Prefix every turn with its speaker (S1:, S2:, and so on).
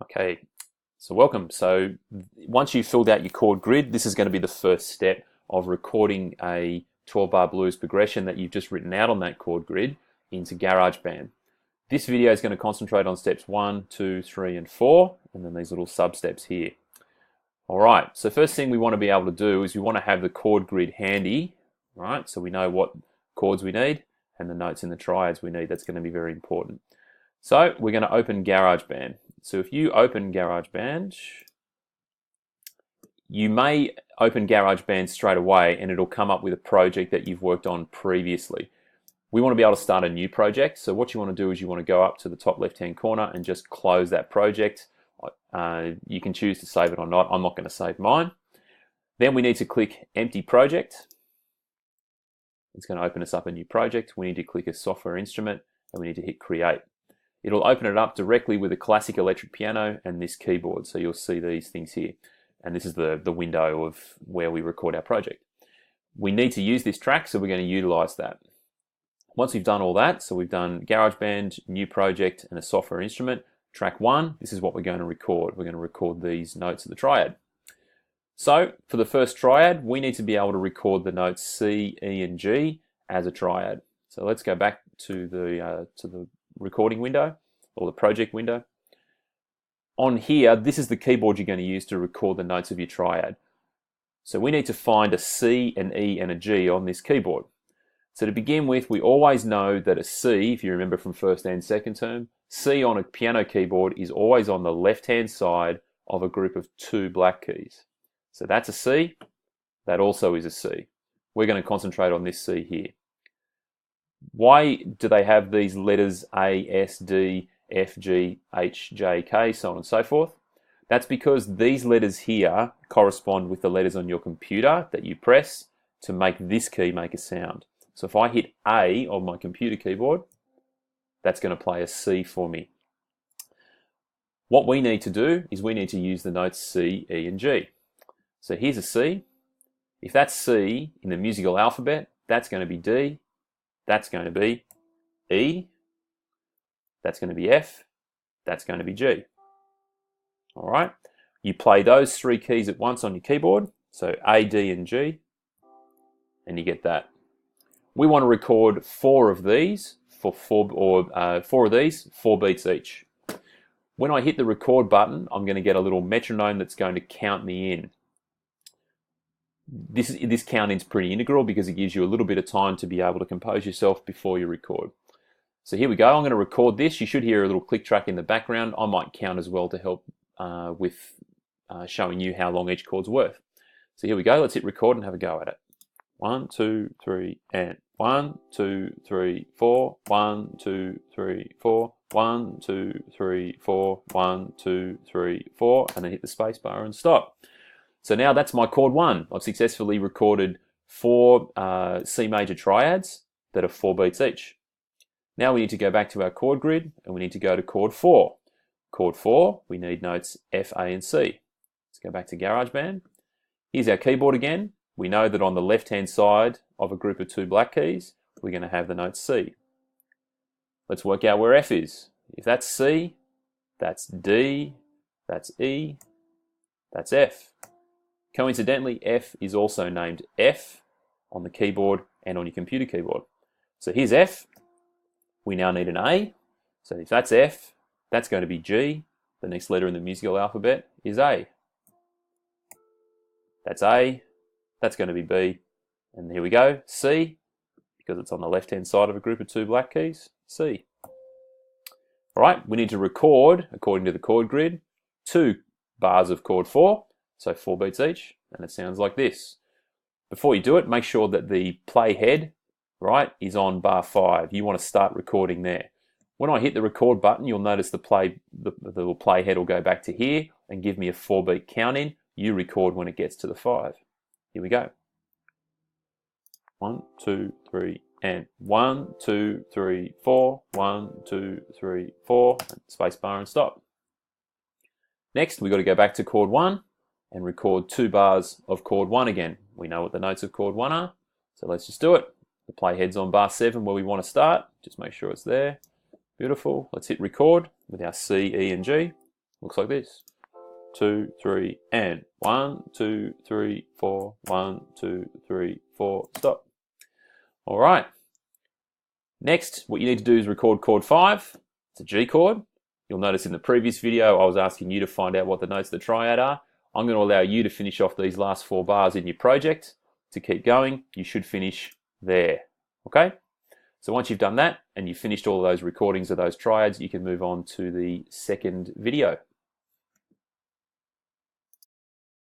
S1: Okay, so welcome. So once you've filled out your chord grid, this is going to be the first step of recording a 12-bar blues progression that you've just written out on that chord grid into Garageband. This video is going to concentrate on steps 1, 2, 3, and 4, and then these little sub-steps here. All right, so first thing we want to be able to do is we want to have the chord grid handy, right? So we know what chords we need and the notes in the triads we need. That's going to be very important. So we're going to open Garageband. So if you open Garageband, you may open Garageband straight away and it'll come up with a project that you've worked on previously. We want to be able to start a new project. So what you want to do is you want to go up to the top left-hand corner and just close that project. You can choose to save it or not. I'm not going to save mine. Then we need to click Empty Project. It's going to open us up a new project. We need to click a software instrument and we need to hit Create. It'll open it up directly with a classic electric piano and this keyboard. So you'll see these things here. And this is the window of where we record our project. We need to use this track, so we're going to utilize that. Once we've done all that, so we've done GarageBand, new project, and a software instrument, track 1, this is what we're going to record. We're going to record these notes of the triad. So for the first triad, we need to be able to record the notes C, E, and G as a triad. So let's go back to the recording window or the project window. On here, this is the keyboard you're going to use to record the notes of your triad. So we need to find a C, an E, and a G on this keyboard. So to begin with, we always know that a C, if you remember from first and second term, C on a piano keyboard is always on the left-hand side of a group of 2 black keys. So that's a C. That also is a C. We're going to concentrate on this C here. Why do they have these letters A, S, D, F, G, H, J, K, so on and so forth? That's because these letters here correspond with the letters on your computer that you press to make this key make a sound. So if I hit A on my computer keyboard, that's going to play a C for me. What we need to do is we need to use the notes C, E, and G. So here's a C. If that's C in the musical alphabet, that's going to be D. That's going to be E, that's going to be F, that's going to be G. All right, you play those 3 keys at once on your keyboard, so A, D, and G, and you get that. We want to record 4 of these for 4 beats each. When I hit the record button, I'm going to get a little metronome that's going to count me in. This counting is pretty integral because it gives you a little bit of time to be able to compose yourself before you record. So here we go. I'm going to record this. You should hear a little click track in the background. I might count as well to help with showing you how long each chord's worth. So here we go. Let's hit record and have a go at it. 1, 2, 3, and 1, 2, 3, 4. 1, 2, 3, 4. 1, 2, 3, 4. 1, 2, 3, 4, and then hit the space bar and stop. So now that's my chord 1. I've successfully recorded 4 C major triads that are 4 beats each. Now we need to go back to our chord grid and we need to go to chord 4. Chord 4, we need notes F, A, and C. Let's go back to GarageBand. Here's our keyboard again. We know that on the left-hand side of a group of 2 black keys, we're going to have the note C. Let's work out where F is. If that's C, that's D, that's E, that's F. Coincidentally, F is also named F on the keyboard and on your computer keyboard. So here's F. We now need an A. So if that's F, that's going to be G. The next letter in the musical alphabet is A. That's A. That's going to be B. And here we go, C, because it's on the left-hand side of a group of 2 black keys, C. All right, we need to record, according to the chord grid, 2 bars of chord 4. So 4 beats each, and it sounds like this. Before you do it, make sure that the play head, right, is on bar 5. You want to start recording there. When I hit the record button, you'll notice the little play head will go back to here and give me a 4-beat count in. You record when it gets to the 5. Here we go. 1, 2, 3, and 1, 2, 3, 4. 1, 2, 3, 4. Space bar and stop. Next, we've got to go back to chord 1. And record 2 bars of chord 1 again. We know what the notes of chord 1 are, so let's just do it. The playhead's on bar 7 where we want to start. Just make sure it's there. Beautiful. Let's hit record with our C, E, and G. Looks like this. 2, 3, and 1, 2, 3, 4, 1, 2, 3, 4, stop. All right. Next, what you need to do is record chord 5. It's a G chord. You'll notice in the previous video, I was asking you to find out what the notes of the triad are. I'm going to allow you to finish off these last 4 bars in your project. To keep going, you should finish there. Okay? So once you've done that, and you've finished all of those recordings of those triads, you can move on to the second video.